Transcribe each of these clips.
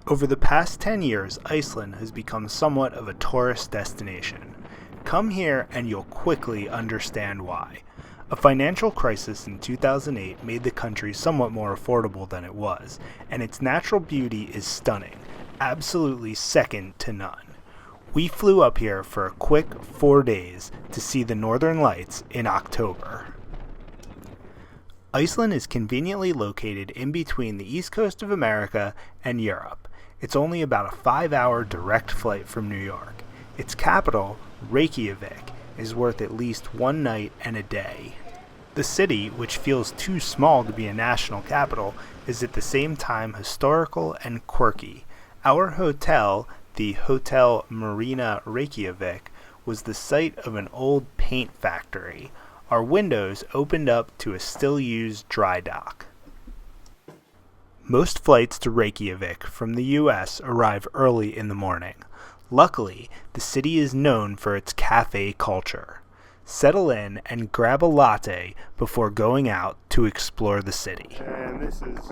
Over the past 10 years, Iceland has become somewhat of a tourist destination. Come here and you'll quickly understand why. A financial crisis in 2008 made the country somewhat more affordable than it was, and its natural beauty is stunning, absolutely second to none. We flew up here for a quick 4 days to see the Northern Lights in October. Iceland is conveniently located in between the east coast of America and Europe. It's only about a 5-hour direct flight from New York. Its capital, Reykjavik, is worth at least one night and a day. The city, which feels too small to be a national capital, is at the same time historical and quirky. Our hotel, the Hotel Marina Reykjavik, was the site of an old paint factory. Our windows opened up to a still-used dry dock. Most flights to Reykjavik from the U.S. arrive early in the morning. Luckily, the city is known for its cafe culture. Settle in and grab a latte before going out to explore the city. And this is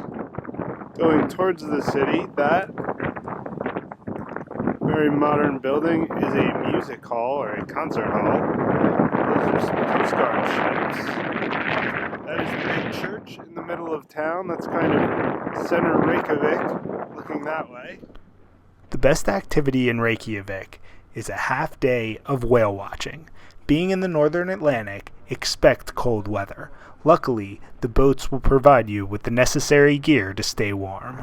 going towards the city. That very modern building is a music hall or a concert hall. Those are some Coast Guard ships. That is the big church in the middle of town. That's kind of center Reykjavik, looking that way. The best activity in Reykjavik is a half day of whale watching. Being in the northern Atlantic, expect cold weather. Luckily, the boats will provide you with the necessary gear to stay warm.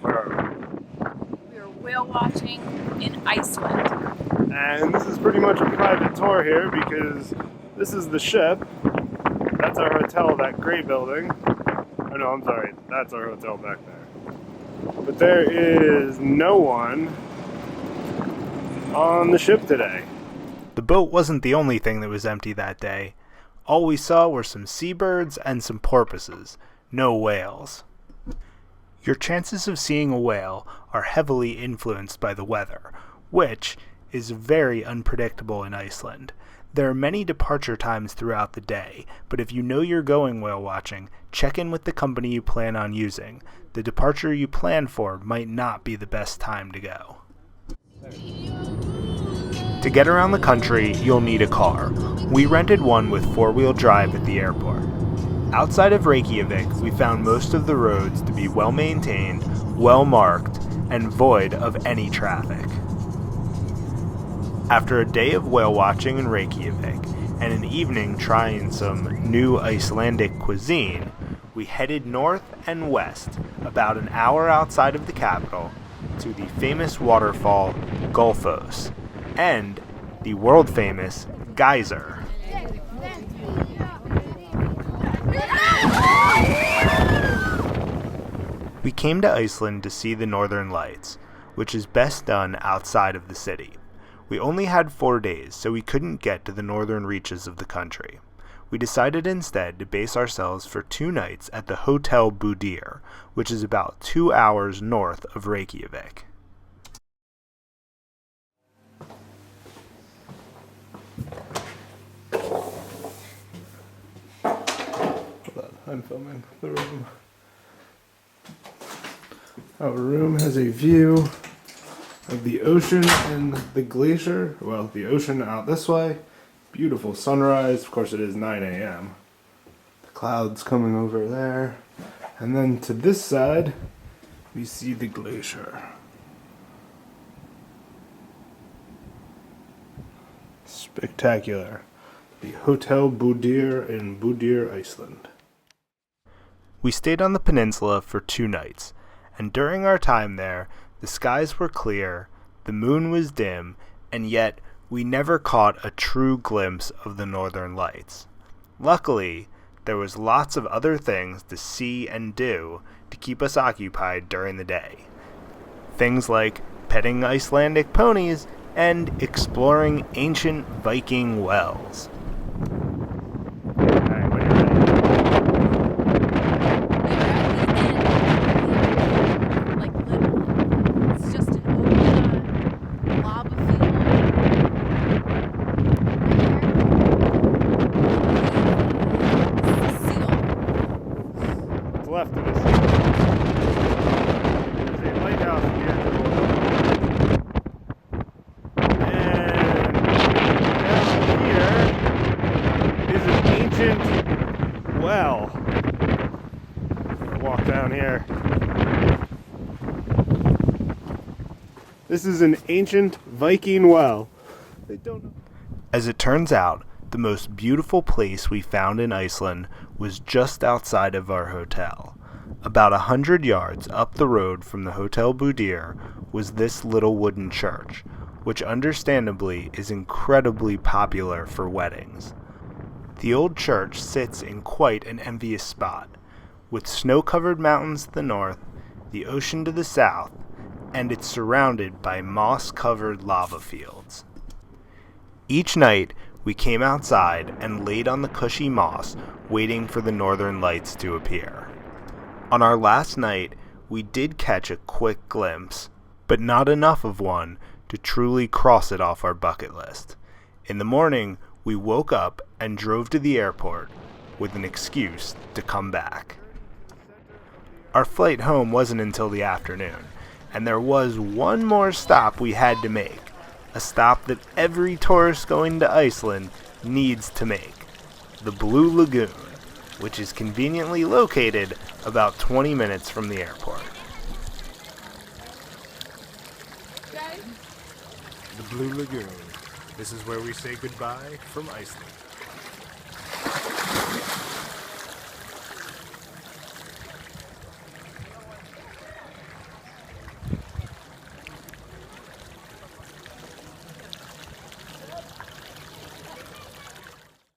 Where are we? We are whale watching in Iceland. And this is pretty much a private tour here because this is the ship. That's our hotel, that gray building. Oh no, I'm sorry, that's our hotel back there. But there is no one on the ship today. The boat wasn't the only thing that was empty that day. All we saw were some seabirds and some porpoises, no whales. Your chances of seeing a whale are heavily influenced by the weather, which is very unpredictable in Iceland. There are many departure times throughout the day, but if you know you're going whale watching, check in with the company you plan on using. The departure you plan for might not be the best time to go. To get around the country, you'll need a car. We rented one with 4-wheel drive at the airport. Outside of Reykjavik, we found most of the roads to be well maintained, well marked, and void of any traffic. After a day of whale watching in Reykjavik and an evening trying some new Icelandic cuisine, we headed north and west, about an hour outside of the capital, to the famous waterfall Gullfoss and the world-famous geyser. We came to Iceland to see the Northern Lights, which is best done outside of the city. We only had 4 days, so we couldn't get to the northern reaches of the country. We decided instead to base ourselves for 2 nights at the Hotel Budir, which is about 2 hours north of Reykjavik. I'm filming the room. Our room has a view of the ocean and the glacier. Well, the ocean out this way. Beautiful sunrise. Of course, it is 9 a.m. The clouds coming over there. And then to this side, we see the glacier. Spectacular. The Hotel Budir in Budir, Iceland. We stayed on the peninsula for 2 nights, and during our time there, the skies were clear, the moon was dim, and yet we never caught a true glimpse of the Northern Lights. Luckily, there was lots of other things to see and do to keep us occupied during the day. Things like petting Icelandic ponies and exploring ancient Viking wells. Left of us. There's This is an ancient Viking well. They don't know. As it turns out, the most beautiful place we found in Iceland was just outside of our hotel. About 100 yards up the road from the Hotel Budir was this little wooden church, which understandably is incredibly popular for weddings. The old church sits in quite an envious spot, with snow-covered mountains to the north, the ocean to the south, and it's surrounded by moss-covered lava fields. Each night, we came outside and laid on the cushy moss, waiting for the northern lights to appear. On our last night, we did catch a quick glimpse, but not enough of one to truly cross it off our bucket list. In the morning, we woke up and drove to the airport with an excuse to come back. Our flight home wasn't until the afternoon, and there was one more stop we had to make, a stop that every tourist going to Iceland needs to make, the Blue Lagoon, which is conveniently located about 20 minutes from the airport. The Blue Lagoon. This is where we say goodbye from Iceland.